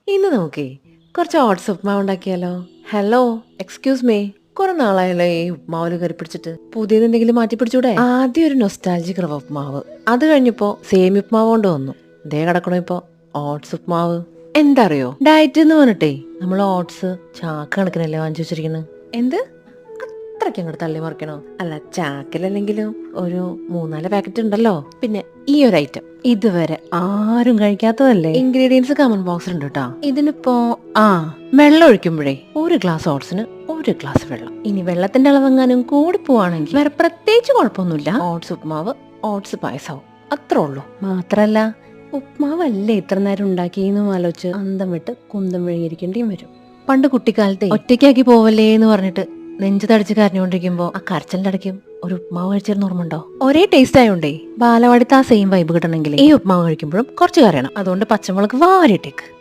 ഇന്ന് നോക്കേ കുറച്ച് ഓട്സ് ഉപ്മാവ് ഉണ്ടാക്കിയാലോ? Hello, excuse me. കുറെ നാളായല്ലോ ഈ ഉപ്മാവില് കയറി പിടിച്ചിട്ട്. പുതിയത് എന്തെങ്കിലും മാറ്റി പിടിച്ചൂടെ? ആദ്യം ഒരു നൊസ്റ്റാൾജിക് റവ ഉപ്മാവ്, അത് കഴിഞ്ഞപ്പോ സേമി ഉപ്മാവ് കൊണ്ട് വന്നു. ദേ കിടക്കണോ ഇപ്പൊ ഓട്സ് ഉപ്മാവ്. എന്താ അറിയോ, ഡയറ്റ് എന്ന് പറഞ്ഞിട്ടേ നമ്മൾ ഓട്സ് ചാക്ക് കണക്കിനല്ലേ വാങ്ങിച്ചു വെച്ചിരിക്കുന്നത്. എന്ത് അത്രയ്ക്ക് അങ്ങോട്ട് തള്ളി മറിക്കണോ? അല്ല, ചാക്കിലല്ലെങ്കിലും ഒരു 3-4 പാക്കറ്റ് ഉണ്ടല്ലോ. പിന്നെ ഈ ഒരു ഐറ്റം ഇതുവരെ ആരും കഴിക്കാത്തതല്ലേ. ഇൻഗ്രീഡിയൻസ് കമന്റ് ബോക്സിൽ ഉണ്ട് കേട്ടോ. ഇതിനിപ്പോ വെള്ളം ഒഴിക്കുമ്പോഴേ ഒരു ഗ്ലാസ് ഓട്സിന് ഒരു ഗ്ലാസ് വെള്ളം. ഇനി വെള്ളത്തിന്റെ അളവെങ്ങാനും കൂടി പോവാണെങ്കിൽ വേറെ പ്രത്യേകിച്ച് കുഴപ്പമൊന്നുമില്ല. ഓട്സ് ഉപ്മാവ് ഓട്സ് പായസവും അത്രേ ഉള്ളൂ. മാത്രല്ല ഉപ്മാവല്ലേ ഇത്ര നേരം ഉണ്ടാക്കിയെന്നും ആലോചിച്ച് അന്തം വിട്ട് കുന്തം വിഴുങ്ങിയിരിക്കേണ്ടിയും വരും. പണ്ട് കുട്ടിക്കാലത്തെ ഒറ്റയ്ക്കാക്കി പോവല്ലേ എന്ന് പറഞ്ഞിട്ട് നെഞ്ചു തടിച്ച് കരഞ്ഞുകൊണ്ടിരിക്കുമ്പോ ആ കരച്ചലിന്റെ ഇടയ്ക്കും ഒരു ഉപ്മാവ് കഴിച്ചിരുന്ന ഓർമ്മ ഉണ്ടോ? ഒരേ ടേസ്റ്റ് ആയോണ്ടേ ബാലവാടിത്തെ ആ സെയിം വൈബ് കിട്ടണമെങ്കിൽ ഈ ഉപ്മാവ് കഴിക്കുമ്പോഴും കുറച്ച് കറിയണം. അതുകൊണ്ട് പച്ചമുളക് വാരിട്ടേക്ക്.